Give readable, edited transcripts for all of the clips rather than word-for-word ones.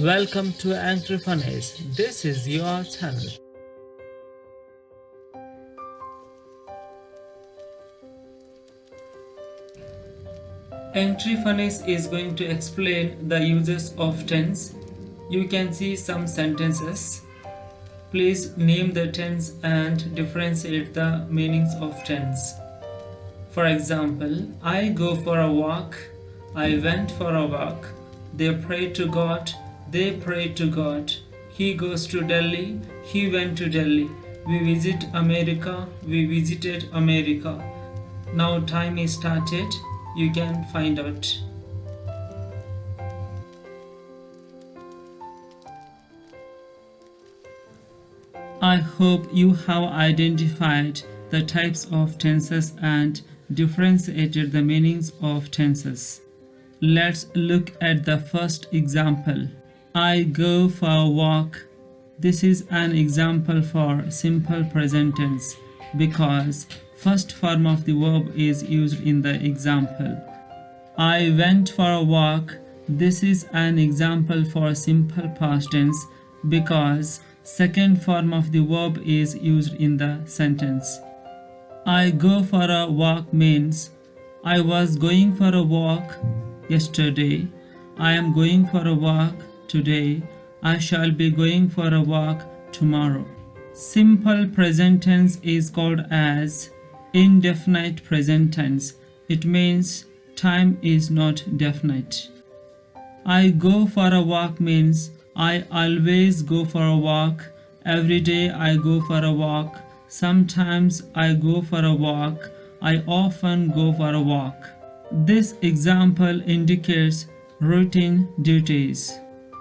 Welcome to Angry Funnies. This is your channel. Angry Funnies is going to explain the uses of tense. You can see some sentences. Please name the tense and differentiate the meanings of tense. For example, I go for a walk, I went for a walk, they pray to God, they pray to God, he goes to Delhi, he went to Delhi, we visit America, we visited America. Now time is started, you can find out. I hope you have identified the types of tenses and differentiated the meanings of tenses. Let's look at the first example. I go for a walk. This is an example for simple present tense because first form of the verb is used in the example. I went for a walk. This is an example for simple past tense because second form of the verb is used in the sentence. I go for a walk means I was going for a walk yesterday. I am going for a walk today. I shall be going for a walk tomorrow. Simple present tense is called as indefinite present tense. It means time is not definite. I go for a walk means I always go for a walk. Every day I go for a walk. Sometimes I go for a walk. I often go for a walk. This example indicates routine duties.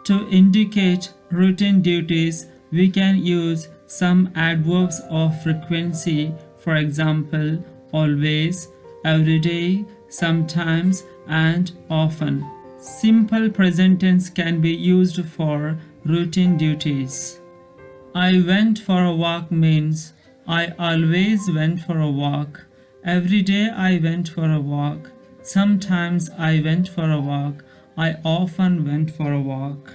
To indicate routine duties, we can use some adverbs of frequency, for example, always, every day, sometimes, and often. Simple present tense can be used for routine duties. I went for a walk means I always went for a walk. Every day I went for a walk. Sometimes I went for a walk. I often went for a walk.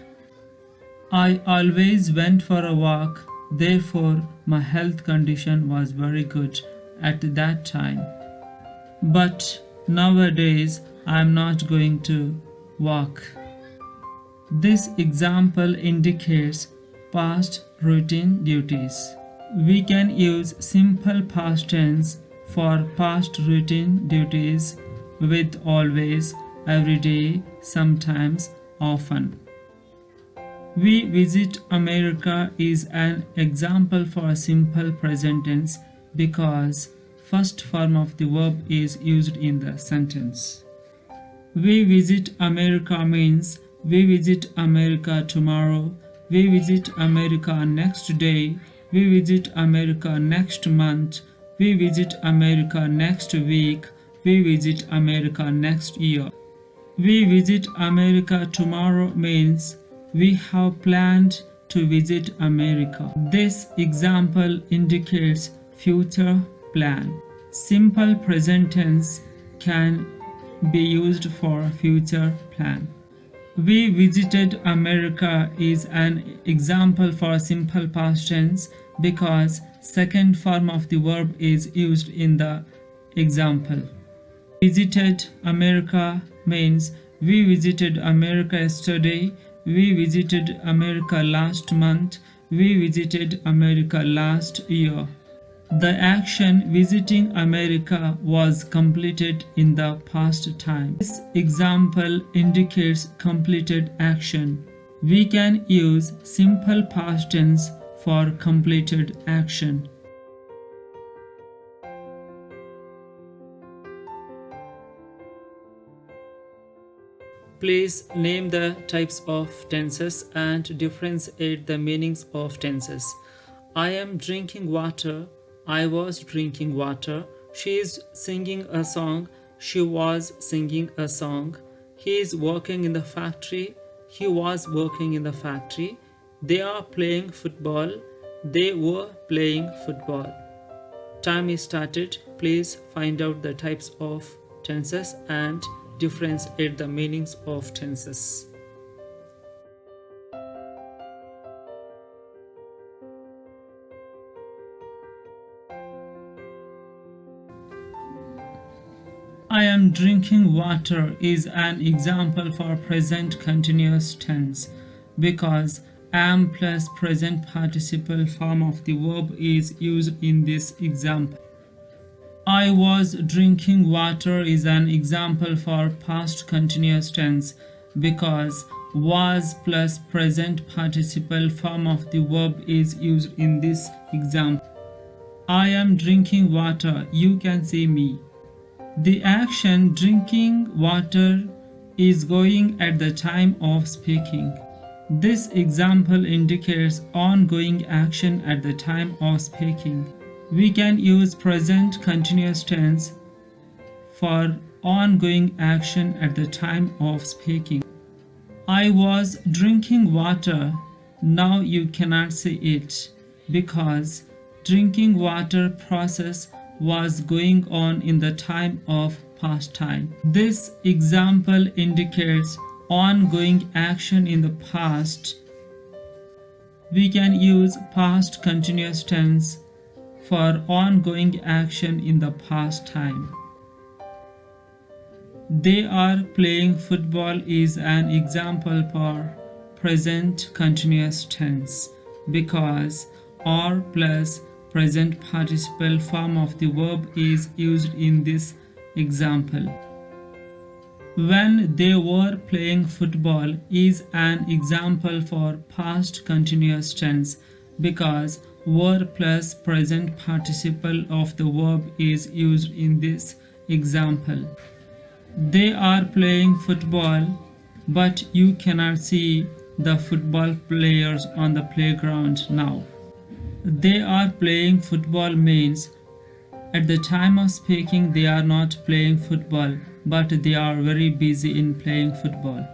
I always went for a walk. Therefore, my health condition was very good at that time. But nowadays, I am not going to walk. This example indicates past routine duties. We can use simple past tense for past routine duties with always, every day, sometimes, often. We visit America is an example for a simple present tense because first form of the verb is used in the sentence. We visit America means we visit America tomorrow, we visit America next day, we visit America next month, we visit America next week, we visit America next year. We visit America tomorrow means we have planned to visit America. This example indicates future plan. Simple present tense can be used for future plan. We visited America is an example for simple past tense because second form of the verb is used in the example. Visited America means we visited America yesterday, we visited America last month, we visited America last year. The action visiting America was completed in the past time. This example indicates completed action. We can use simple past tense for completed action. Please name the types of tenses and differentiate the meanings of tenses. I am drinking water. I was drinking water. She is singing a song. She was singing a song. He is working in the factory. He was working in the factory. They are playing football. They were playing football. Time is started. Please find out the types of tenses and differentiate the meanings of tenses. I am drinking water is an example for present continuous tense because am plus present participle form of the verb is used in this example. I was drinking water is an example for past continuous tense because was plus present participle form of the verb is used in this example. I am drinking water, you can see me. The action drinking water is going at the time of speaking. This example indicates ongoing action at the time of speaking. We can use present continuous tense for ongoing action at the time of speaking. I was drinking water, now you cannot see it because drinking water process was going on in the time of past time. This example indicates ongoing action in the past. We can use past continuous tense for ongoing action in the past time. They are playing football is an example for present continuous tense because or plus present participle form of the verb is used in this example. When they were playing football is an example for past continuous tense because were plus present participle of the verb is used in this example. They are playing football, but you cannot see the football players on the playground now. They are playing football means at the time of speaking they are not playing football, but they are very busy in playing football.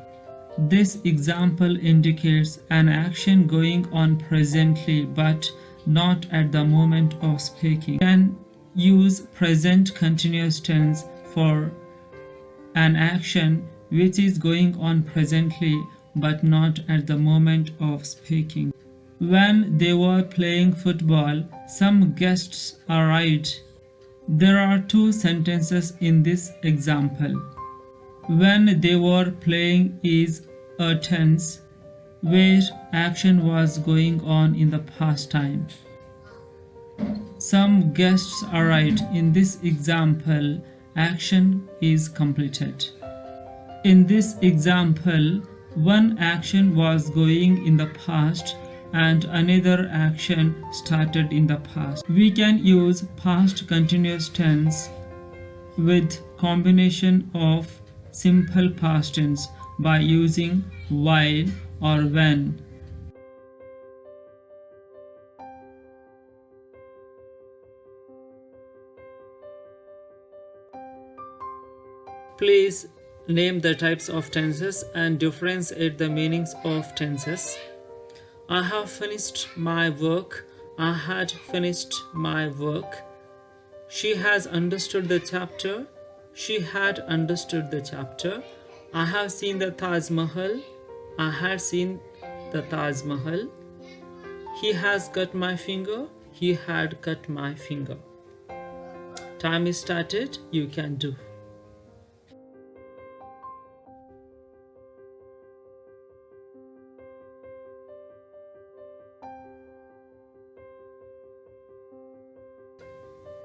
This example indicates an action going on presently but not at the moment of speaking. You can use present continuous tense for an action which is going on presently but not at the moment of speaking. When they were playing football, some guests arrived. There are two sentences in this example. When they were playing is a tense where action was going on in the past time. Some guests arrived. In this example, action is completed. In this example, one action was going in the past and another action started in the past. We can use past continuous tense with combination of simple past tense by using while or when. Please name the types of tenses and differentiate the meanings of tenses. I have finished my work. I had finished my work. She has understood the chapter. She had understood the chapter. I have seen the Taj Mahal. I had seen the Taj Mahal. He has cut my finger. He had cut my finger. Time is started. You can do.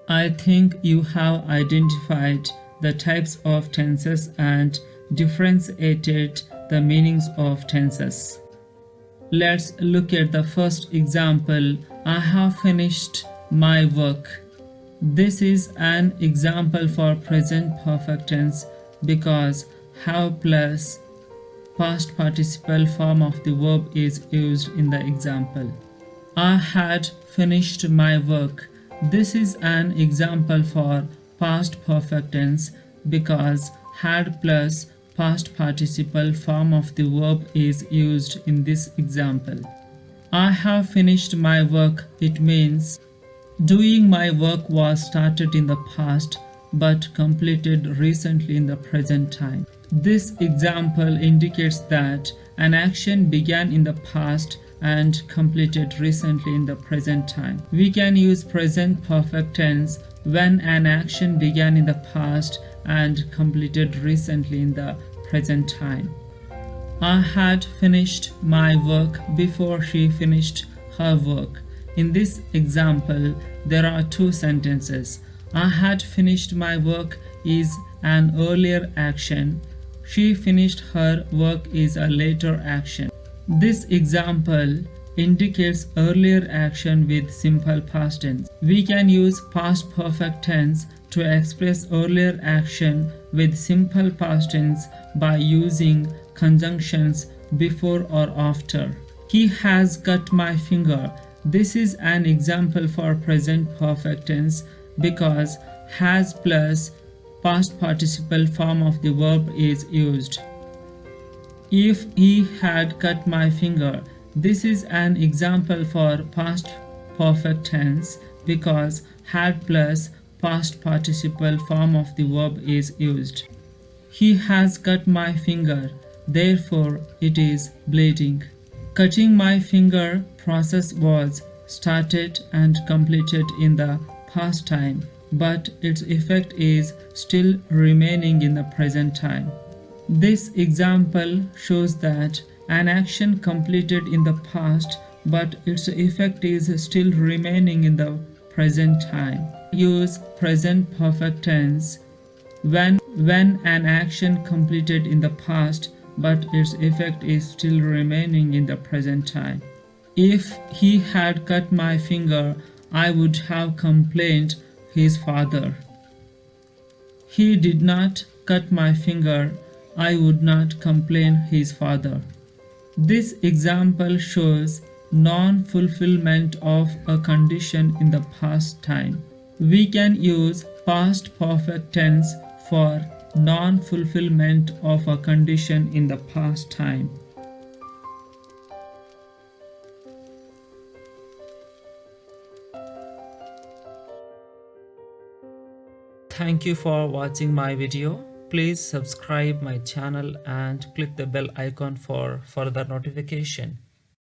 I think you have identified the types of tenses and differentiated the meanings of tenses. Let's look at the first example. I have finished my work. This is an example for present perfect tense because have plus past participle form of the verb is used in the example. I had finished my work. This is an example for past perfect tense because had plus past participle form of the verb is used in this example. I have finished my work. It means doing my work was started in the past but completed recently in the present time. This example indicates that an action began in the past and completed recently in the present time. We can use present perfect tense when an action began in the past and completed recently in the present time. I had finished my work before she finished her work. In this example, there are two sentences. I had finished my work is an earlier action. She finished her work is a later action. This example indicates earlier action with simple past tense. We can use past perfect tense to express earlier action with simple past tense by using conjunctions before or after. He has cut my finger. This is an example for present perfect tense because has plus past participle form of the verb is used. If he had cut my finger, this is an example for past perfect tense because had plus past participle form of the verb is used. He has cut my finger, therefore it is bleeding. Cutting my finger process was started and completed in the past time, but its effect is still remaining in the present time. This example shows that an action completed in the past, but its effect is still remaining in the present time. Use present perfect tense when an action completed in the past, but its effect is still remaining in the present time. If he had cut my finger, I would have complained his father. He did not cut my finger, I would not complain his father. This example shows non-fulfillment of a condition in the past time. We can use past perfect tense for non-fulfillment of a condition in the past time. Thank you for watching my video. Please subscribe my channel and click the bell icon for further notification.